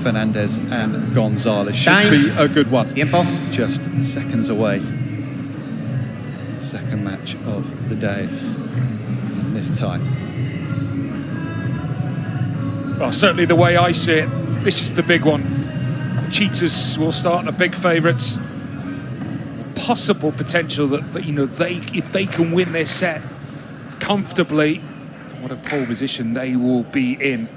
Fernández and Gonnzález. Should be a good one. Tiempo. Just seconds away. Second match of the day in this tie. Well, certainly the way I see it, this is the big one. The Cheetahs will start the big favourites. Possible potential that you know, if they can win this set comfortably, what a pole position they will be in.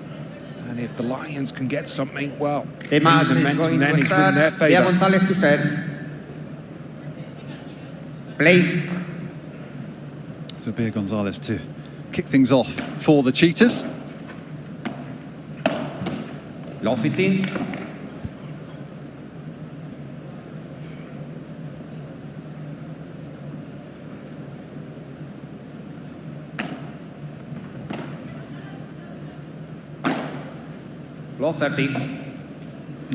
And if the Lions can get something, well, The match is momentum going then to is in start. their BEA favour. Gonnzález to serve. Play. So BEA Gonnzález to kick things off for the Cheetahs. Low 15. Low 30.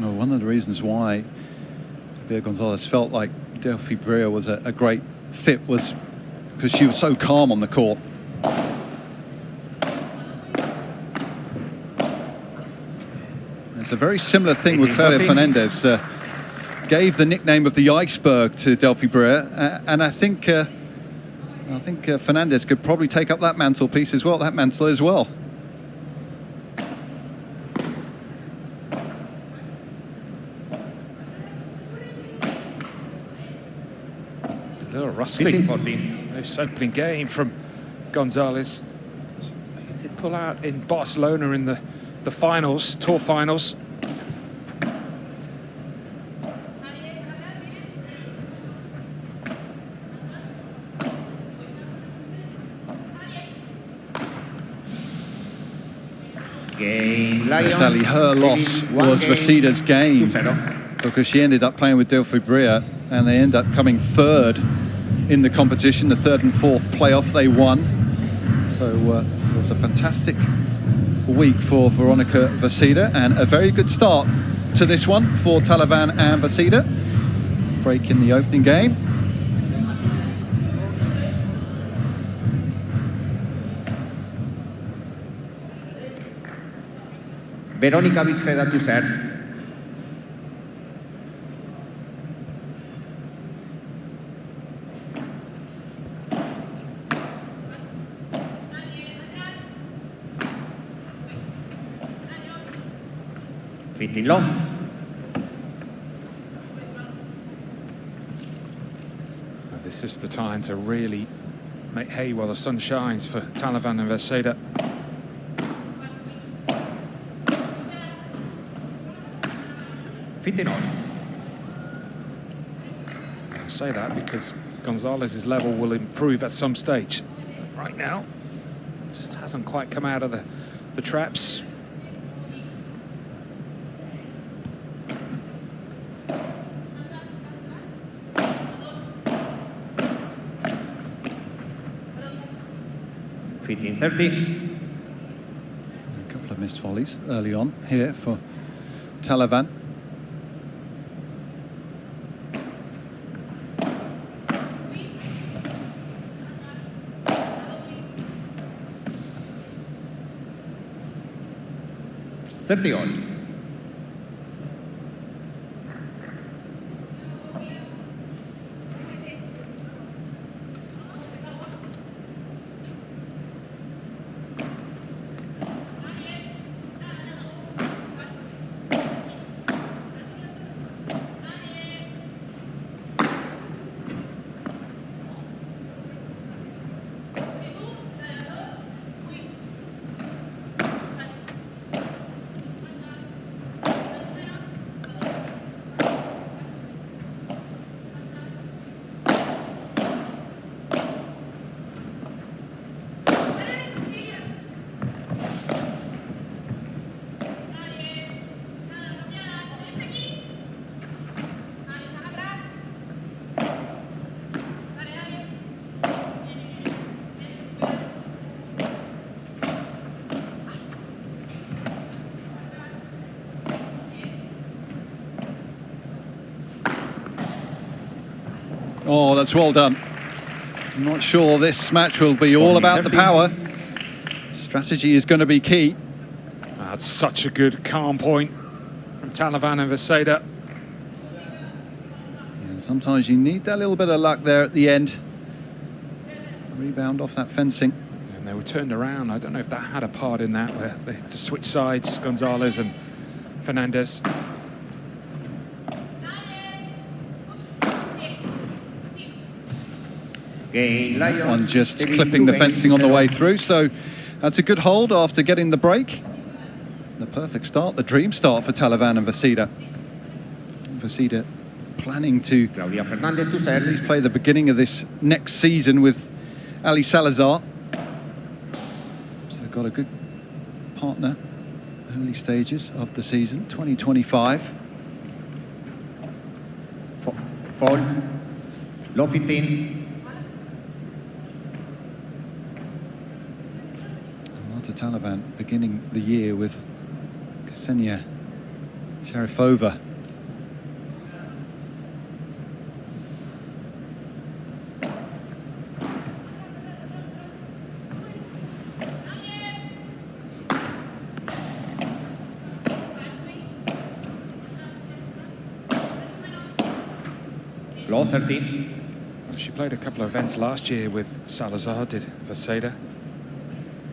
Well, one of the reasons why BEA Gonnzález felt like Delphi Brea was a great fit was because she was so calm on the court. It's a very similar thing with Claudia Fernández. Gave the nickname of the iceberg to Delphi Brea, and I think Fernández could probably take up that mantle as well. A little rusty. 15-14. This opening game from Gonnzález. He did pull out in Barcelona in the finals, tour finals. Game Lions. Exactly, her loss was Virseda's game because she ended up playing with Delphi Brea and they end up coming third in the competition. The third and fourth playoff they won. So it was a fantastic week for Veronica Virseda and a very good start to this one for TALAVÁN and Virseda. Break in the opening game. Veronica Virseda to serve. Low. This is the time to really make hay while the sun shines for TALAVÁN and Virseda. I say that because Gonnzález's level will improve at some stage. Right now, it just hasn't quite come out of the traps. A couple of missed volleys early on here for TALAVÁN. On. Oh, that's well done. I'm not sure this match will be all about the power. Strategy is going to be key. That's such a good calm point from from TALAVÁN and Virseda. Yeah, sometimes you need that little bit of luck there at the end. Rebound off that fencing. And they were turned around. I don't know if that had a part in that, where they had to switch sides, Gonnzález and Fernández. One just clipping the fencing on the way through, so that's a good hold after getting the break. The perfect start, the dream start for TALAVÁN and Virseda. Virseda planning to at least play the beginning of this next season with Ali Salazar. So got a good partner early stages of the season, 2025. Foul. Low 15. Marta TALAVÁN beginning the year with Ksenia Sharifova. Low 13. She played a couple of events last year with Salazar, did Virseda.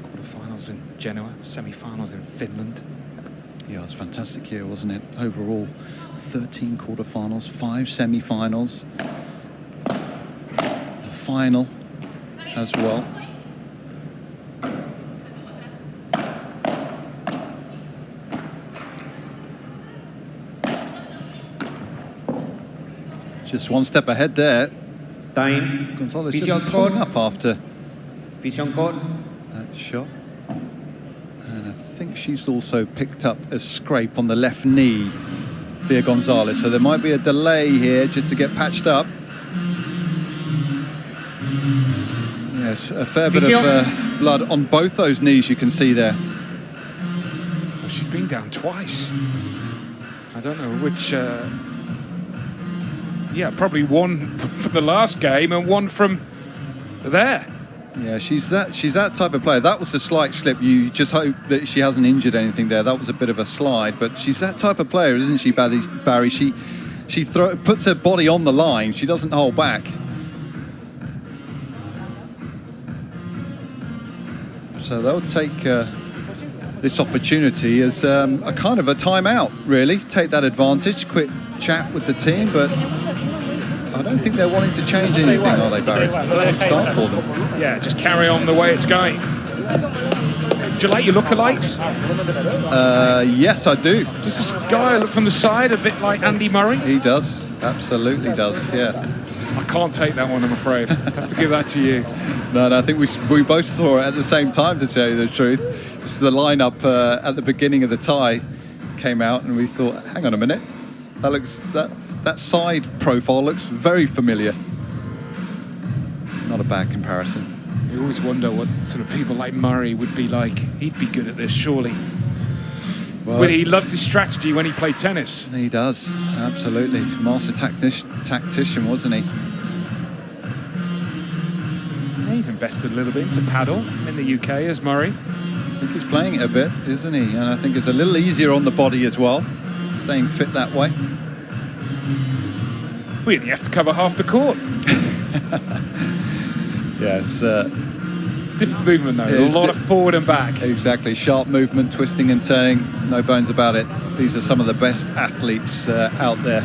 Quarterfinals in Genoa, semi-finals in Finland. Yeah, it was a fantastic year, wasn't it? Overall, 13 quarterfinals, 5 semi-finals, a final as well. Just one step ahead there. Time. Gonnzález just pulling up after Vision call. that shot. And I think she's also picked up a scrape on the left knee, BEA Gonnzález. So there might be a delay here just to get patched up. Yes, a fair bit of blood on both those knees you can see there. Well, she's been down twice. I don't know which... yeah, probably one from the last game and one from there. Yeah, she's that type of player. That was a slight slip. You just hope that she hasn't injured anything there. That was a bit of a slide, but she's that type of player, isn't she, Barry? She puts her body on the line. She doesn't hold back. So they'll take this opportunity as a kind of a timeout, really. Take that advantage, quick chat with the team, but I don't think they're wanting to change anything, are they, Barry? It's a perfect start for them. Yeah, just carry on the way it's going. Do you like your lookalikes? Yes, I do. Does this guy look from the side a bit like Andy Murray? He does, absolutely does, yeah. I can't take that one, I'm afraid. I have to give that to you. No, I think we both saw it at the same time, to tell you the truth. Just the lineup at the beginning of the tie came out, and we thought, hang on a minute, that side profile looks very familiar. Not a bad comparison. You always wonder what sort of people like Murray would be like. He'd be good at this, surely. Well, he loves his strategy when he played tennis. He does, absolutely. Master tactician, wasn't he? He's invested a little bit into paddle in the UK as Murray. I think he's playing it a bit, isn't he? And I think it's a little easier on the body as well, staying fit that way. We only have to cover half the court. Yes. Different movement though, a lot of forward and back. Exactly, sharp movement, twisting and turning, no bones about it. These are some of the best athletes out there.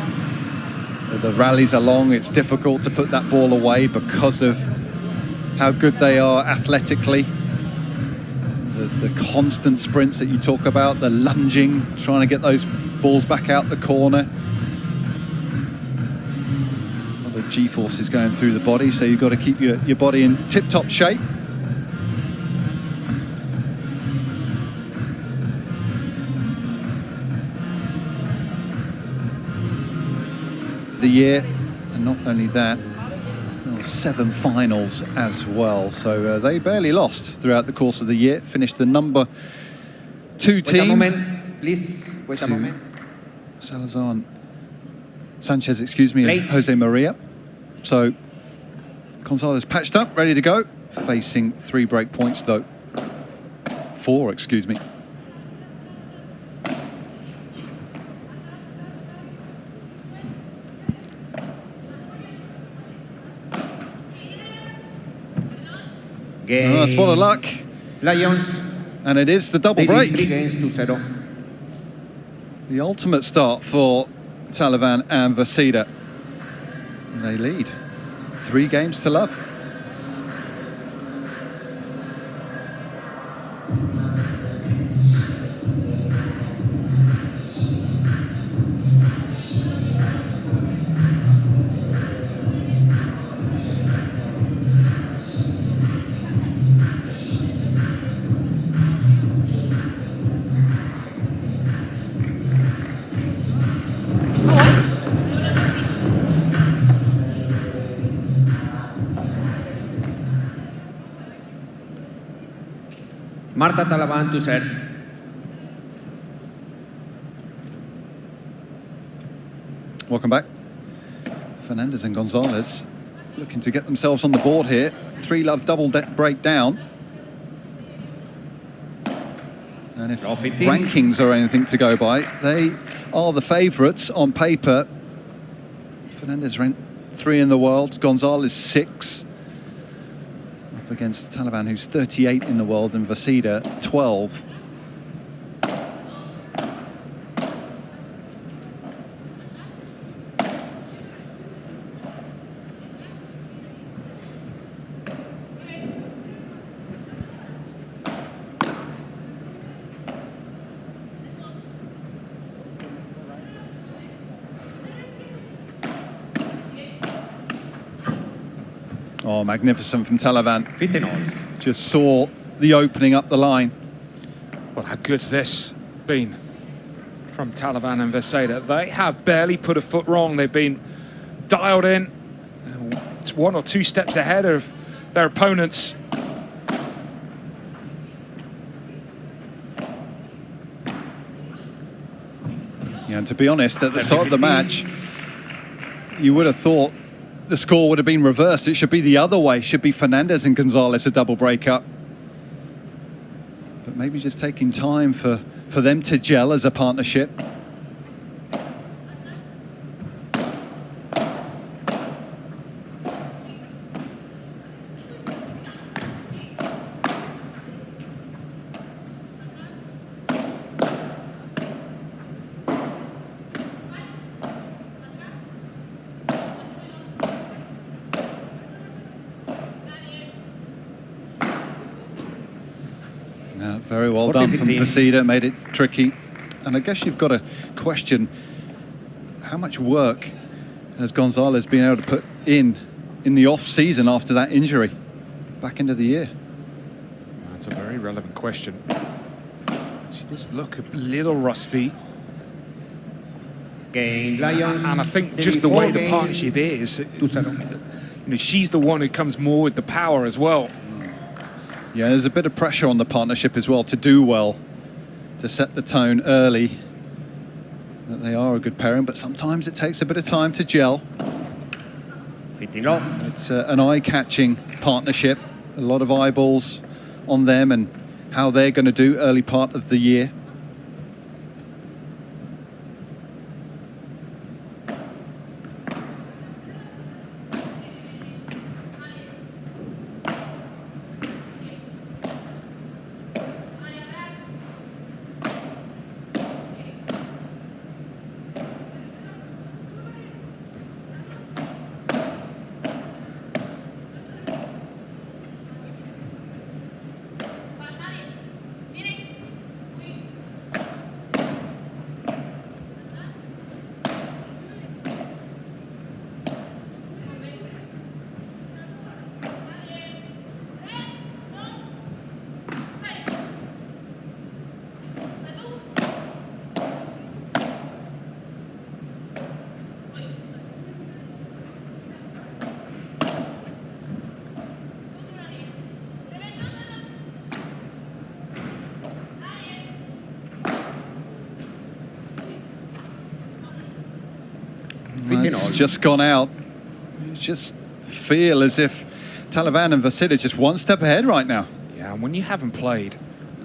The rallies are long, it's difficult to put that ball away because of how good they are athletically. The constant sprints that you talk about, the lunging, trying to get those balls back out the corner. The G-force is going through the body, so you've got to keep your body in tip-top shape. The year, and not only that, 7 finals as well, so they barely lost throughout the course of the year. Finished the number 2 team. Wait a moment, please. Wait a moment. Salazar and Sanchez, excuse me, and Jose Maria. So Gonnzález patched up, ready to go. Facing 3 break points though. 4, excuse me. Game. Oh, swallow luck. Lions. And it is the double leading break. 3 games to 0. The ultimate start for Taliban and Virseda. They lead 3 games to love. Marta Talaván to serve. Welcome back. Fernández and Gonnzález looking to get themselves on the board here. 3-love double breakdown. And if rankings are anything to go by, they are the favourites on paper. Fernández ranked 3 in the world, Gonnzález 6. Up against Taliban, who's 38 in the world, and Virseda 12. Oh, magnificent from Taliban. Just saw the opening up the line. Well, how good's this been from Taliban and Virseda? They have barely put a foot wrong. They've been dialed in, 1 or 2 steps ahead of their opponents. Yeah, and to be honest, at the start of the match, you would have thought the score would have been reversed. It should be the other way. It should be Fernández and Gonnzález a double breakup. But maybe just taking time for them to gel as a partnership. Very well done from Virseda, made it tricky. And I guess you've got to question how much work has Gonnzález been able to put in the off-season after that injury back into the year? That's a very relevant question. She does look a little rusty. Game Lions. And I think just the way the partnership is, you know, she's the one who comes more with the power as well. Yeah, there's a bit of pressure on the partnership as well to do well, to set the tone early, that they are a good pairing, but sometimes it takes a bit of time to gel. It's an eye-catching partnership, a lot of eyeballs on them and how they're going to do early part of the year. It's just gone out. You just feel as if Taliban and Virseda just one step ahead right now. Yeah, and when you haven't played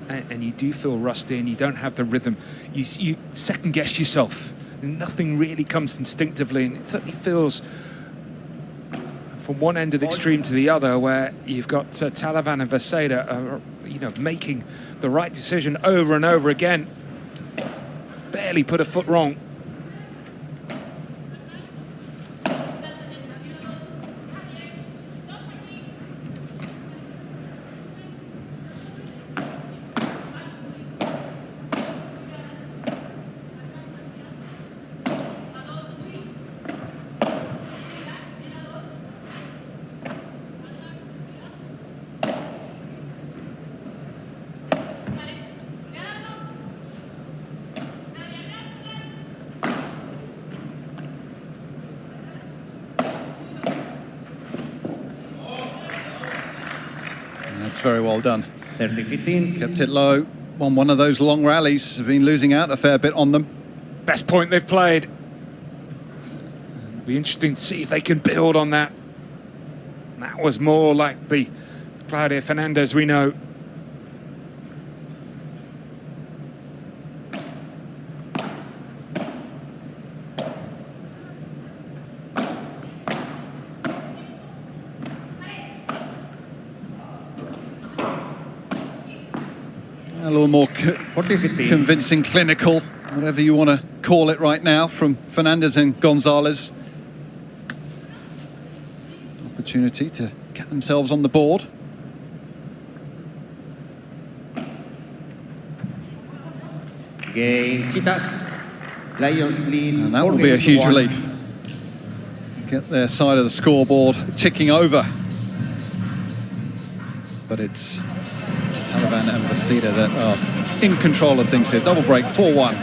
and you do feel rusty and you don't have the rhythm, you second guess yourself. Nothing really comes instinctively, and it certainly feels from one end of the extreme to the other, where you've got TALAVÁN and Virseda, making the right decision over and over again. Barely put a foot wrong. That's very well done. 30-15. Kept it low on one of those long rallies. Have been losing out a fair bit on them. Best point they've played. It'll be interesting to see if they can build on that. That was more like the Claudia Fernández we know. A little more convincing, clinical, whatever you want to call it right now, from Fernández and Gonnzález. Opportunity to get themselves on the board. Game Cheetahs. Lions lead. And that will be a huge relief. Get their side of the scoreboard ticking over. But it's TALAVÁN and Virseda that are in control of things here. Double break, 4-1.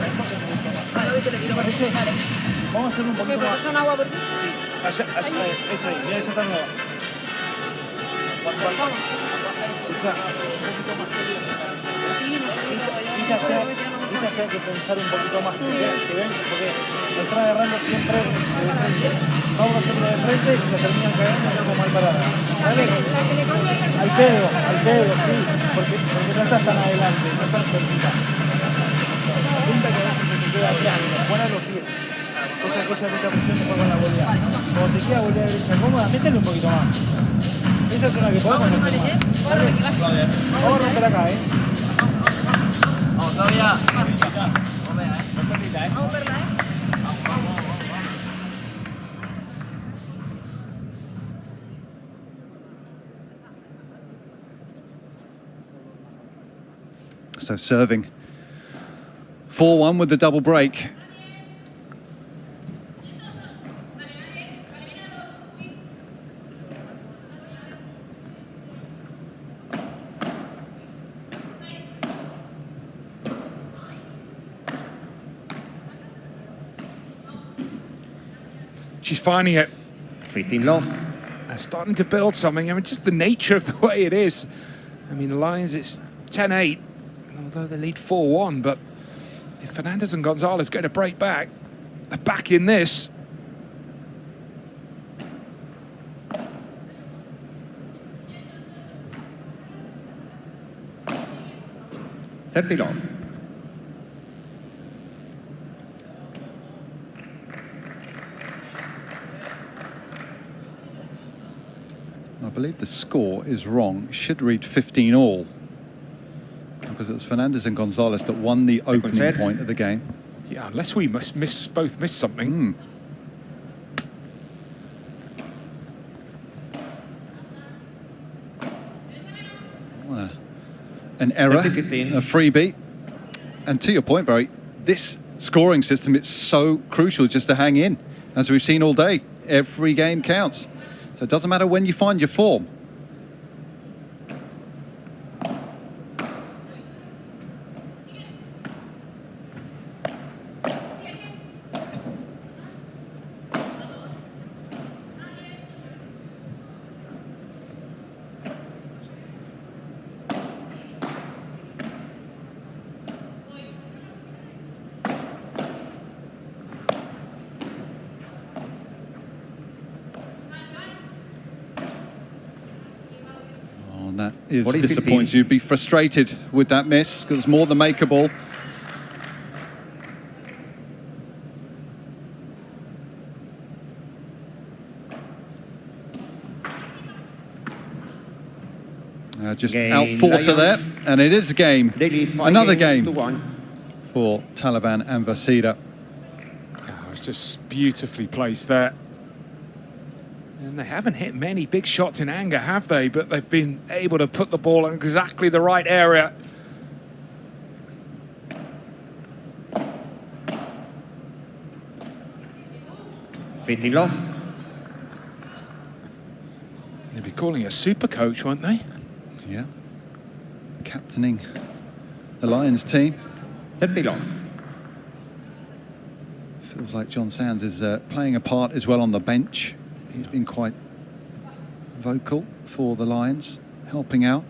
Que hay que pensar un poquito más que ven, porque lo están agarrando siempre de frente. Vamos a hacerlo de frente y se terminan cagando y algo mal parada. ¿Vale? Al pedo, sí, porque no estás tan adelante, no estás cerquita. La punta que a veces se te queda atrás, poner los pies. Cosa que ella mete presión después con la volea. Cuando te queda volea derecha cómoda, métele un poquito más. Esa es una que podemos hacer más. Vamos a romper acá, Vamos todavía. So serving 4-1 with the double break. She's finding it. 15 low. They're starting to build something. I mean, just the nature of the way it is. I mean, the Lions, it's 10-8, although they lead 4-1. But if Fernández and Gonnzález go to break back, they're back in this. $30 low. I believe the score is wrong. It should read 15-all, because it was Fernández and Gonnzález that won the opening point of the game. Yeah, unless we both miss something. An error, 30-15. a freebie. And to your point, Barry, this scoring system, it's so crucial just to hang in. As we've seen all day, every game counts. So it doesn't matter when you find your form. That is disappointing. You'd be frustrated with that miss, because it's more than makeable. Just Game, out 4 to there, Lions. and it is a game. They lead 5 Another games game to 1. for Taliban and Virseda. Oh, it's just beautifully placed there. And they haven't hit many big shots in anger, have they? But they've been able to put the ball in exactly the right area. Fitting love. They'll be calling a super coach, won't they? Yeah. Captaining the Lions team. 30 love. Feels like John Sands is playing a part as well on the bench. He's been quite vocal for the Lions, helping out.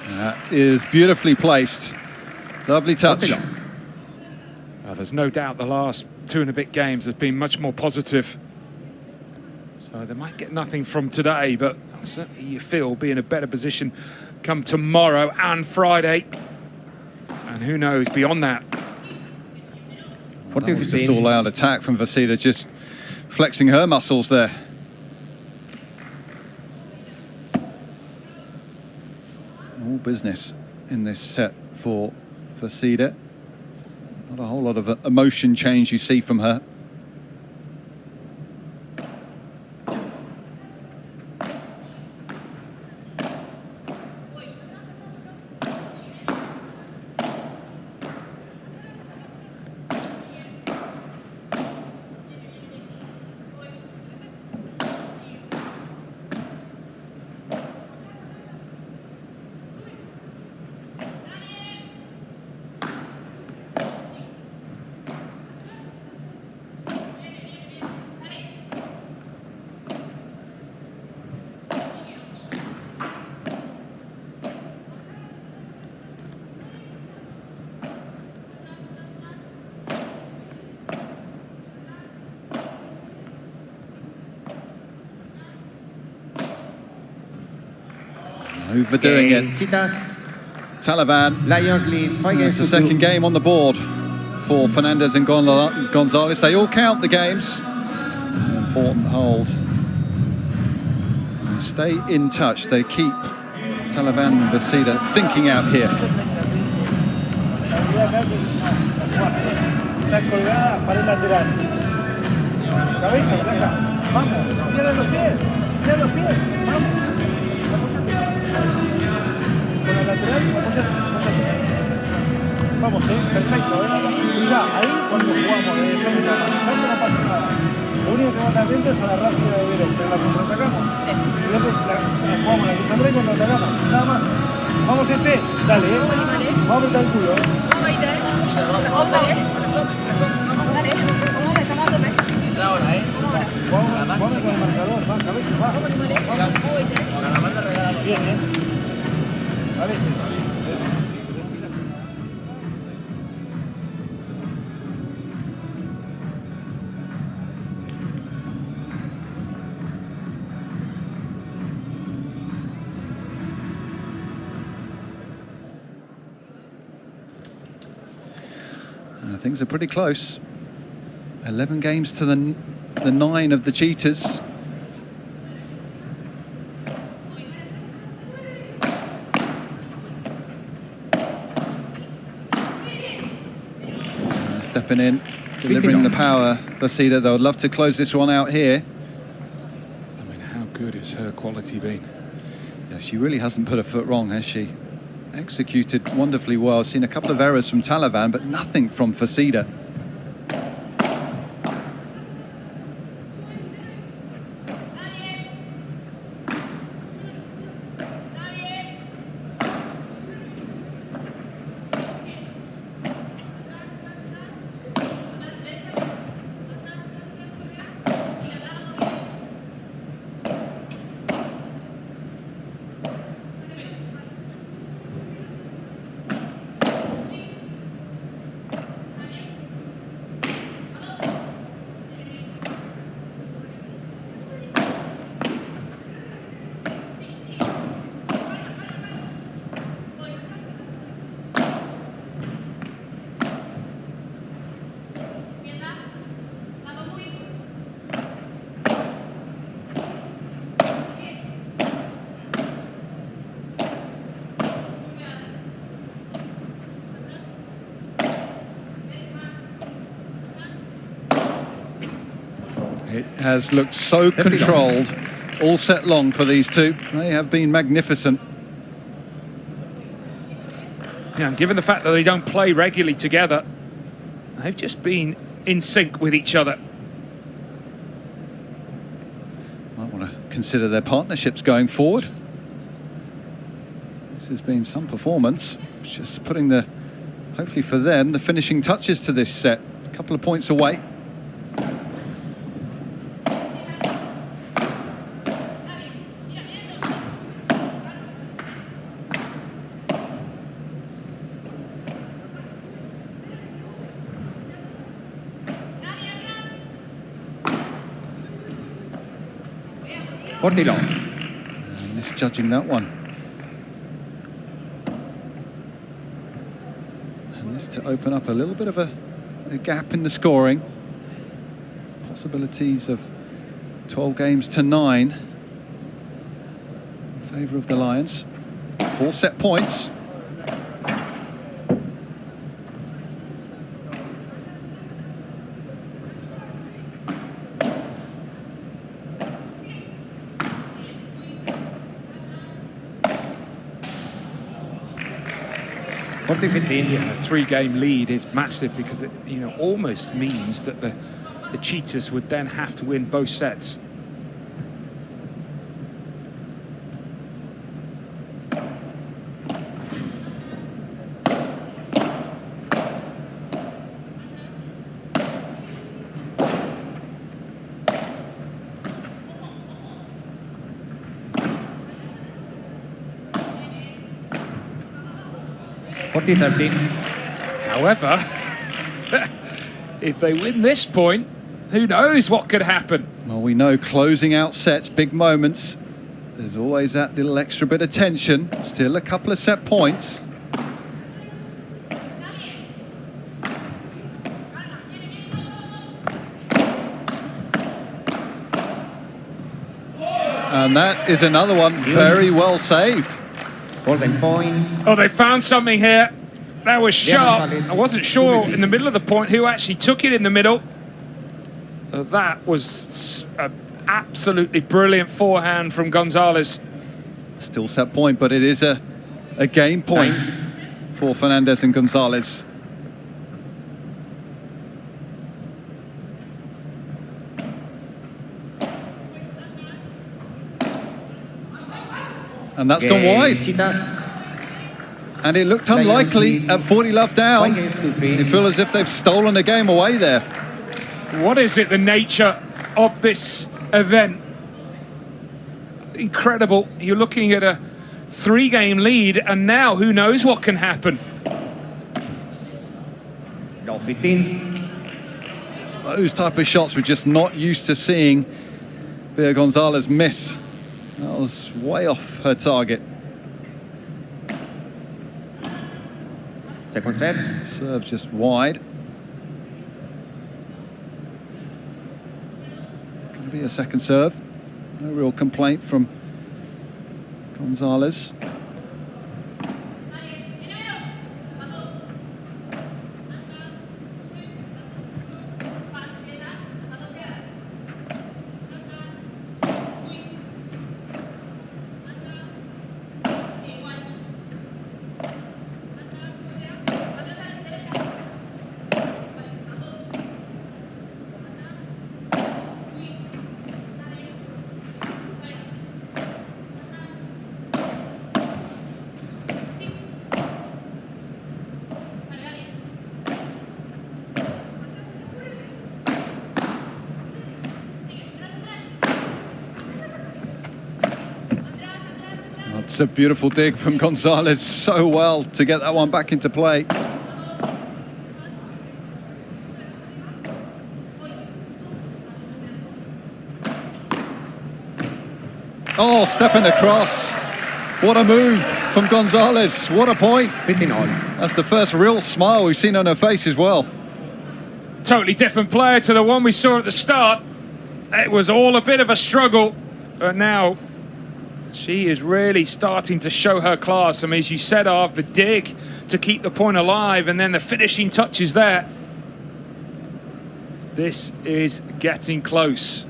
That is beautifully placed. Lovely touch. There's no doubt the last 2 and a bit games has been much more positive. So they might get nothing from today, but certainly you feel be in a better position come tomorrow and Friday. And who knows beyond that. That was just all out attack from Virseda, just flexing her muscles there. All business in this set for Virseda. Not a whole lot of emotion change you see from her. Overdoing it. Cheetahs. Taliban. Lions lead 5 games It's the to second 2. game on the board for Fernández and Gonnzález. They all count the games. An important hold. And stay in touch. They keep Taliban and Virseda thinking out here. Está colgada para el lateral. Cabeza, flaca. Vamos, tira los pies. Tira los pies. Vamos. Con el lateral, vamos, perfecto. Mira, ahí cuando jugamos de defensa, manejando no pasa nada. Lo único que van atentos es a la rápida de Vero, pero la contraatacamos. Y después jugamos la quinta y contraatacamos, nada más. Vamos, dale, vamos a apretar el culo, Vamos con el marcador, va, cabeza, va. Bien, a veces. Things are pretty close. 11 games to the 9 of the Cheetahs. Stepping in, delivering the power. Virseda, they would love to close this one out here. I mean, how good has her quality been? Yeah, she really hasn't put a foot wrong, has she? Executed wonderfully well. Seen a couple of errors from Taliban, but nothing from Virseda. It has looked so controlled all set long for these two. They have been magnificent. Yeah, and given the fact that they don't play regularly together, they've just been in sync with each other. Might want to consider their partnerships going forward. This has been some performance. It's just putting the, hopefully for them, the finishing touches to this set. A couple of points away. Partido. Misjudging that one. And this to open up a little bit of a gap in the scoring. Possibilities of 12 games to 9 in favour of the Lions. 4 set points. A 3-game lead is massive because it, almost means that the Cheetahs would then have to win both sets. However, if they win this point, who knows what could happen? Well, we know closing out sets, big moments, there's always that little extra bit of tension. Still a couple of set points. And that is another one very well saved. Golden point. Oh, they found something here. That was sharp. I wasn't sure in the middle of the point who actually took it in the middle. That was an absolutely brilliant forehand from Gonnzález. Still set point, but it is a game point for Fernández and Gonnzález. And that's gone wide. Cheetahs. And it looked unlikely at 40 love down. You feel as if they've stolen a game away there. What is it, the nature of this event? Incredible. You're looking at a 3-game lead, and now who knows what can happen. 15. It's those type of shots we're just not used to seeing BEA Gonnzález miss. That was way off her target. Second set. Serve just wide. Going to be a second serve. No real complaint from Gonnzález. It's a beautiful dig from Gonnzález, so well to get that one back into play. Oh, stepping across. What a move from Gonnzález. What a point. 15 all. That's the first real smile we've seen on her face as well. Totally different player to the one we saw at the start. It was all a bit of a struggle, but now she is really starting to show her class. I mean, as you said, the dig to keep the point alive, and then the finishing touches there. This is getting close.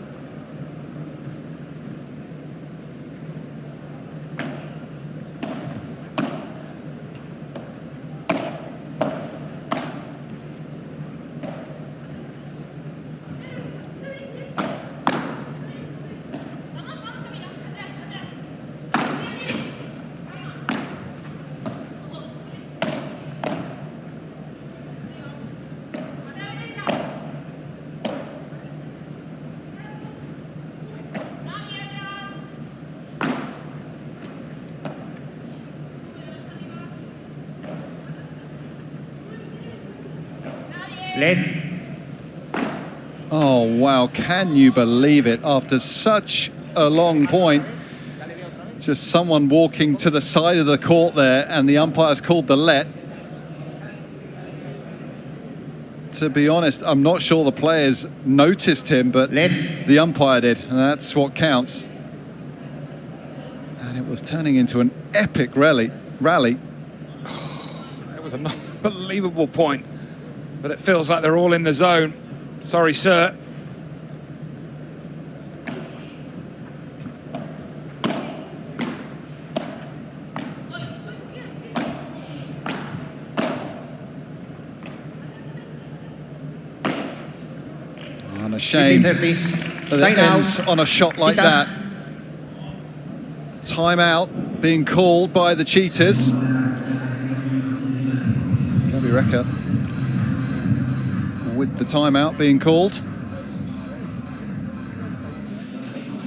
Led. Oh, wow, can you believe it? After such a long point, just someone walking to the side of the court there, and the umpire's called the let. To be honest, I'm not sure the players noticed him, but the umpire did, and that's what counts. And it was turning into an epic rally. That was an unbelievable point, but it feels like they're all in the zone. Sorry, sir. And a shame that it ends on a shot like that. Timeout being called by the Cheetahs. Gabby Recker with the timeout being called.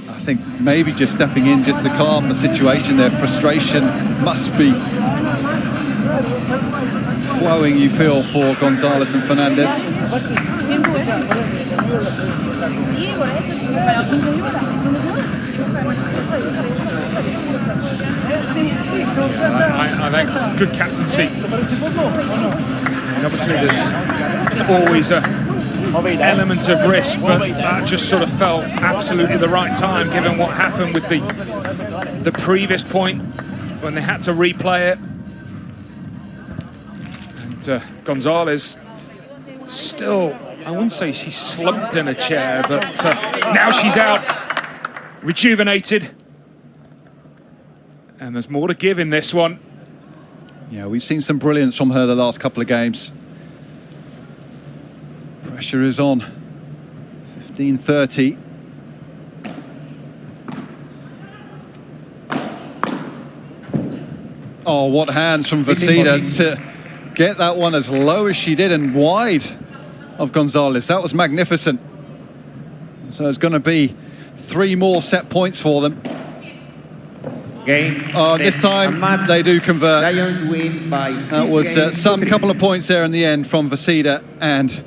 I think maybe just stepping in just to calm the situation there. Frustration must be flowing, you feel, for Gonnzález and Fernández. I think it's good captaincy. And obviously there's always a element of risk, but that just sort of felt absolutely the right time given what happened with the previous point when they had to replay it. And Gonnzález still, I wouldn't say she's slumped in a chair, but now she's out, rejuvenated. And there's more to give in this one. Yeah, we've seen some brilliance from her the last couple of games. Pressure is on. 15:30. Oh, what hands from Virseda to get that one as low as she did and wide of Gonnzález. That was magnificent. So it's going to be 3 more set points for them. Game. This time they do convert. Lions win by 6 That was some couple of points there in the end from Virseda and